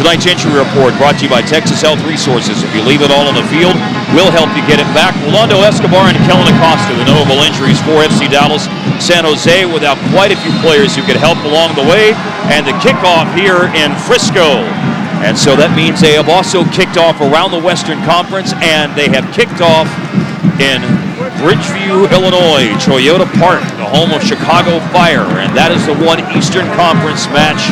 Tonight's injury report brought to you by Texas Health Resources. If you leave it all on the field, we'll help you get it back. Rolando Escobar and Kellen Acosta, the notable injuries for FC Dallas. San Jose without quite a few players who could help along the way. And the kickoff here in Frisco. And so that means they have also kicked off around the Western Conference, and they have kicked off in Bridgeview, Illinois, Toyota Park, the home of Chicago Fire. And that is the one Eastern Conference match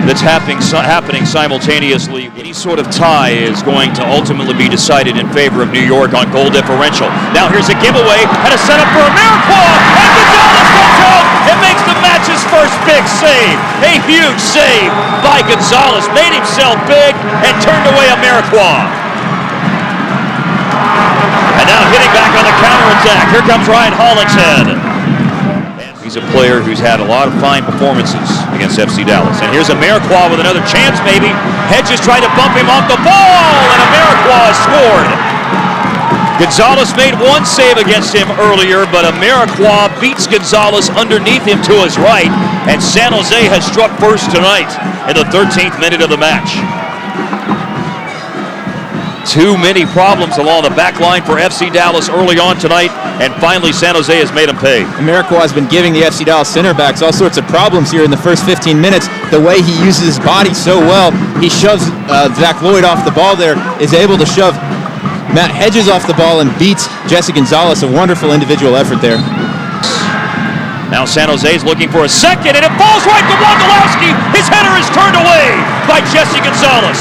that's happening simultaneously. Any sort of tie is going to ultimately be decided in favor of New York on goal differential. Now here's a giveaway and a setup for a miracle, and Gonzalez comes out and makes the match's first big save. A huge save by Gonzalez, made himself big and turned away a Miracle. And now hitting back on the counterattack. Here comes Ryan Hollingshead. He's a player who's had a lot of fine performances against FC Dallas. And here's Amarikwa with another chance, maybe. Hedges tried to bump him off the ball, and Amarikwa scored. Gonzalez made one save against him earlier, but Amarikwa beats Gonzalez underneath him to his right, and San Jose has struck first tonight in the 13th minute of the match. Too many problems along the back line for FC Dallas early on tonight, and finally San Jose has made them pay. Amarikwa has been giving the FC Dallas center backs all sorts of problems here in the first 15 minutes. The way he uses his body so well, he shoves Zach Lloyd off the ball there, is able to shove Matt Hedges off the ball and beats Jesse Gonzalez. A wonderful individual effort there. Now San Jose is looking for a second, and it falls right to Wondolowski. His header is turned away by Jesse Gonzalez.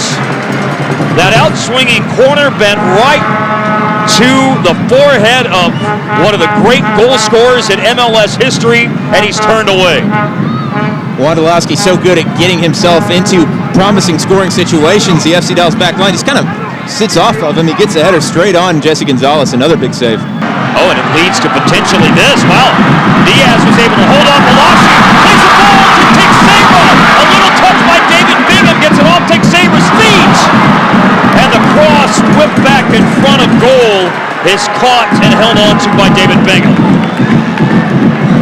That out-swinging corner bent right to the forehead of one of the great goal scorers in MLS history, and he's turned away. Wondolowski so good at getting himself into promising scoring situations. The FC Dallas back line just kind of sits off of him. He gets a header straight on Jesse Gonzalez. Another big save. Oh, and it leads to potentially this. Wow. Diaz was able to hold off Malachi. Plays the ball to Teixeira. A little touch by David Bingham gets it off Teixeira's feet. And the cross whipped back in front of goal is caught and held on to by David Bingham.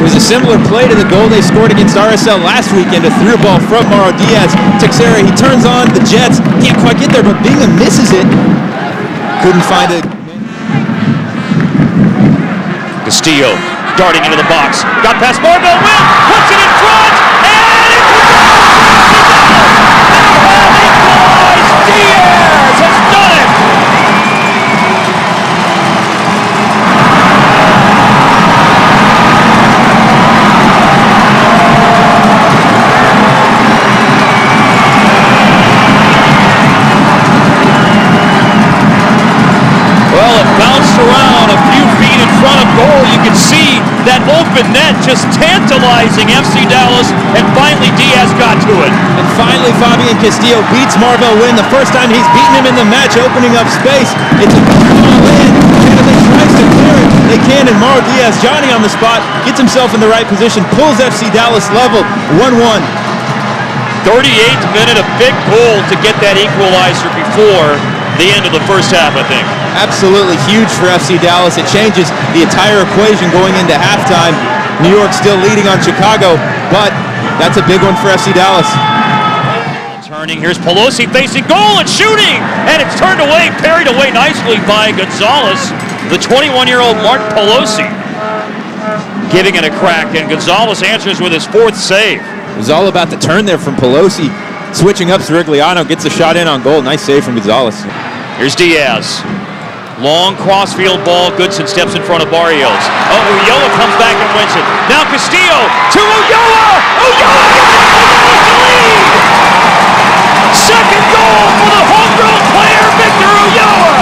It was a similar play to the goal they scored against RSL last weekend. A through ball from Mauro Diaz. Teixeira, he turns on the Jets. Can't quite get there, but Bingham misses it. Couldn't find it. Castillo darting into the box. Got past Marvell. Will puts it in front. And it's equalized. Diaz has done it. Well, it bounced around a few feet in front of goal. You can see that open net just tantalizing FC Dallas, and finally Diaz got to it. And finally Fabian Castillo beats Marvell Wynn. The first time he's beaten him in the match, opening up space. It's a ball in. San Jose tries to clear it. They can, and Mauro Diaz, Johnny on the spot, gets himself in the right position, pulls FC Dallas level, 1-1. 38th minute, a big goal to get that equalizer before the end of the first half, I think. Absolutely huge for FC Dallas. It changes the entire equation going into halftime. New York still leading on Chicago, but that's a big one for FC Dallas. Turning, here's Pelosi facing goal and shooting, and it's turned away, parried away nicely by Gonzalez. The 21-year-old Mark Pelosi giving it a crack, and Gonzalez answers with his fourth save. It was all about the turn there from Pelosi. Switching up, Sirigliano gets a shot in on goal. Nice save from Gonzalez. Here's Diaz. Long crossfield ball. Goodson steps in front of Barrios. Oh, Ulloa comes back and wins it. Now Castillo to Ulloa. Ulloa gets the lead. Second goal for the homegrown player, Victor Ulloa.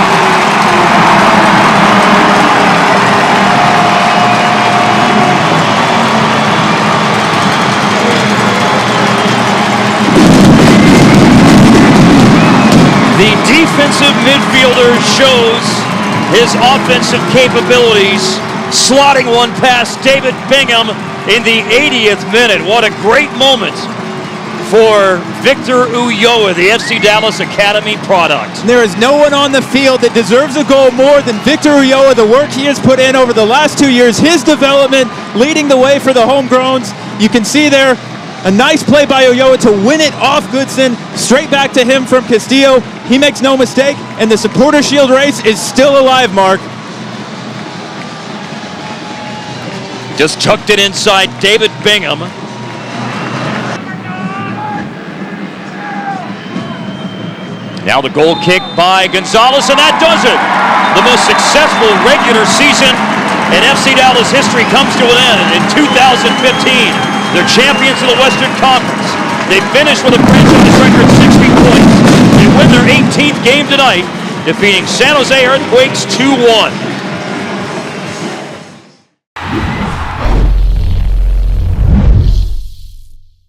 The defensive midfielder shows his offensive capabilities, slotting one past David Bingham in the 80th minute. What a great moment for Victor Ulloa, the FC Dallas Academy product. There is no one on the field that deserves a goal more than Victor Ulloa. The work he has put in over the last 2 years, his development leading the way for the homegrowns. You can see there A nice play by Ulloa to win it off Goodson. Straight back to him from Castillo. He makes no mistake, and the supporter shield race is still alive, Mark. Just tucked it inside David Bingham. Now the goal kick by Gonzalez, and that does it. The most successful regular season in FC Dallas history comes to an end in 2015. They're champions of the Western Conference. They finish with a franchise record 60 points. They win their 18th game tonight, defeating San Jose Earthquakes 2-1.